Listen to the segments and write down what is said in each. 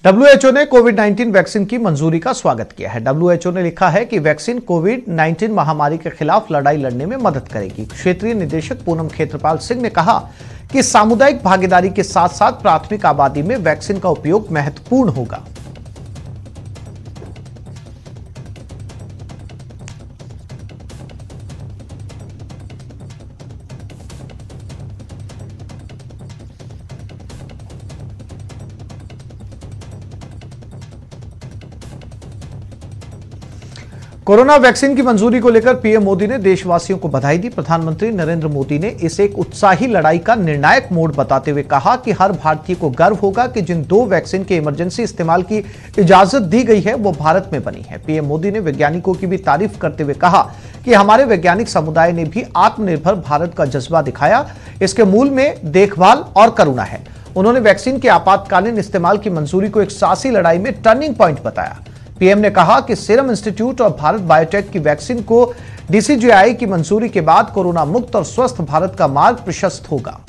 WHO ने कोविड-19 vaccine की मंजूरी का स्वागत किया है। डब्ल्यूएचओ ने लिखा है कि वैक्सीन कोविड-19 महामारी के खिलाफ लड़ाई लड़ने में मदद करेगी। क्षेत्रीय निदेशक पूनम खेत्रपाल सिंह ने कहा कि सामुदायिक भागीदारी के साथ साथ प्राथमिक आबादी में वैक्सीन का उपयोग महत्वपूर्ण होगा। कोरोना वैक्सीन की मंजूरी को लेकर पीएम मोदी ने देशवासियों को बधाई दी। प्रधानमंत्री नरेंद्र मोदी ने इसे एक उत्साही लड़ाई का निर्णायक मोड़ बताते हुए कहा कि हर भारतीय को गर्व होगा कि जिन 2 वैक्सीन के इमरजेंसी इस्तेमाल की इजाजत दी गई है वो भारत में बनी है। पीएम मोदी ने वैज्ञानिकों की भी तारीफ करते हुए कहा कि हमारे वैज्ञानिक समुदाय ने भी आत्मनिर्भर भारत का जज्बा दिखाया। इसके मूल में देखभाल और करुणा है। उन्होंने वैक्सीन के आपातकालीन इस्तेमाल की मंजूरी को एक साहसी लड़ाई में टर्निंग पॉइंट बताया। पीएम ने कहा कि सीरम इंस्टीट्यूट और भारत बायोटेक की वैक्सीन को डीसीजीआई की मंजूरी के बाद कोरोना मुक्त और स्वस्थ भारत का मार्ग प्रशस्त होगा।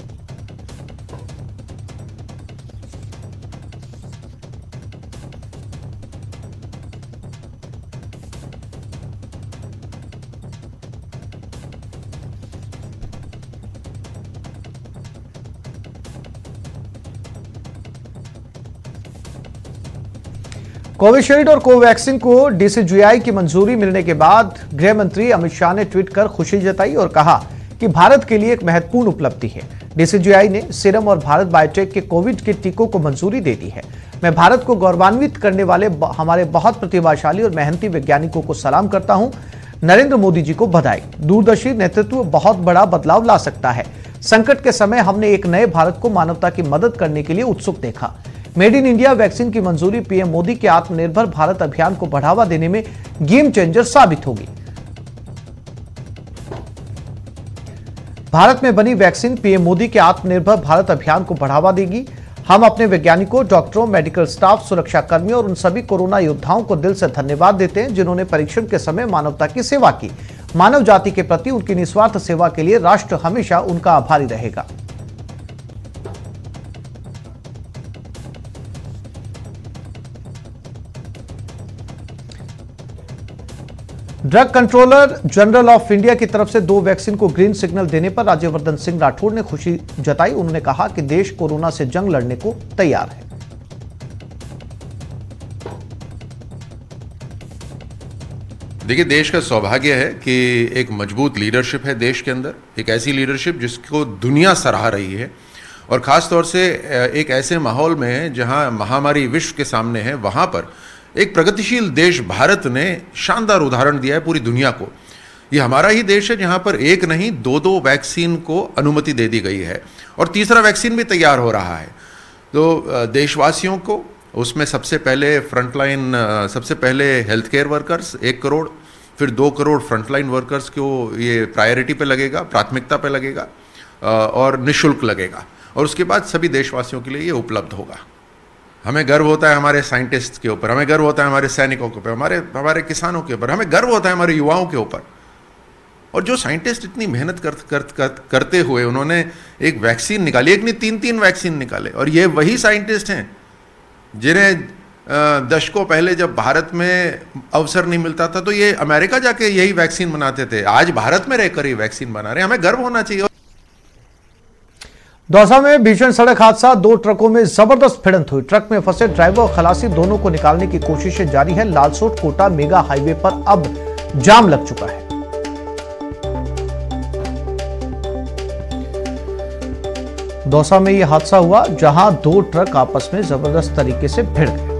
कोविशील्ड और कोवैक्सीन को डीसीजीआई की मंजूरी मिलने के बाद गृह मंत्री अमित शाह ने ट्वीट कर खुशी जताई और कहा कि भारत के लिए एक महत्वपूर्ण उपलब्धि है। डीसीजीआई ने सीरम और भारत बायोटेक के कोविड के टीकों को मंजूरी दे दी है। मैं भारत को गौरवान्वित करने वाले हमारे बहुत प्रतिभाशाली और मेहनती वैज्ञानिकों को सलाम करता हूं। नरेंद्र मोदी जी को बधाई। दूरदर्शी नेतृत्व बहुत बड़ा बदलाव ला सकता है। संकट के समय हमने एक नए भारत को मानवता की मदद करने के लिए उत्सुक देखा। मेड इन इंडिया वैक्सीन की मंजूरी पीएम मोदी के आत्मनिर्भर भारत अभियान को बढ़ावा देने में गेम चेंजर साबित होगी। भारत में बनी वैक्सीन पीएम मोदी के आत्मनिर्भर भारत अभियान को बढ़ावा देगी। हम अपने वैज्ञानिकों, डॉक्टरों, मेडिकल स्टाफ, सुरक्षा कर्मियों और उन सभी कोरोना योद्धाओं को दिल से धन्यवाद देते हैं जिन्होंने परीक्षण के समय मानवता की सेवा की। मानव जाति के प्रति उनकी निस्वार्थ सेवा के लिए राष्ट्र हमेशा उनका आभारी रहेगा। Drug controller general of India की तरफ से 2 वैक्सीन को ग्रीन सिग्नल देने पर राज्यवर्धन सिंह राठौड़ ने खुशी जताई। उन्होंने कहा कि देश कोरोना से जंग लड़ने को तैयार है। देखिए, देश का सौभाग्य है कि एक मजबूत लीडरशिप है देश के अंदर, एक ऐसी लीडरशिप जिसको दुनिया सराह रही है और खास तौर से एक ऐसे माहौल में जहां महामारी विश्व के सामने है, वहां पर एक प्रगतिशील देश भारत ने शानदार उदाहरण दिया है पूरी दुनिया को। ये हमारा ही देश है जहां पर एक नहीं 2 वैक्सीन को अनुमति दे दी गई है और तीसरा वैक्सीन भी तैयार हो रहा है। तो देशवासियों को उसमें सबसे पहले हेल्थ केयर वर्कर्स 1 करोड़, फिर 2 करोड़ फ्रंटलाइन वर्कर्स को ये प्रायोरिटी पे लगेगा, प्राथमिकता पे लगेगा और निःशुल्क लगेगा और उसके बाद सभी देशवासियों के लिए ये उपलब्ध होगा। हमें गर्व होता है हमारे साइंटिस्ट के ऊपर, हमें गर्व होता है हमारे सैनिकों के ऊपर, हमारे किसानों के ऊपर, हमें गर्व होता है हमारे युवाओं के ऊपर। और जो साइंटिस्ट इतनी मेहनत करते हुए उन्होंने एक वैक्सीन निकाली, एक नहीं 3 वैक्सीन निकाले, और ये वही साइंटिस्ट हैं जिन्हें दशकों पहले जब भारत में अवसर नहीं मिलता था तो ये अमेरिका जाके यही वैक्सीन बनाते थे। आज भारत में रहकर ये वैक्सीन बना रहे हैं, हमें गर्व होना चाहिए। दौसा में भीषण सड़क हादसा, 2 ट्रकों में जबरदस्त भिड़ंत हुई। ट्रक में फंसे ड्राइवर और खलासी दोनों को निकालने की कोशिशें जारी है। लालसोट कोटा मेगा हाईवे पर अब जाम लग चुका है। दौसा में यह हादसा हुआ जहां 2 ट्रक आपस में जबरदस्त तरीके से भिड़ गए।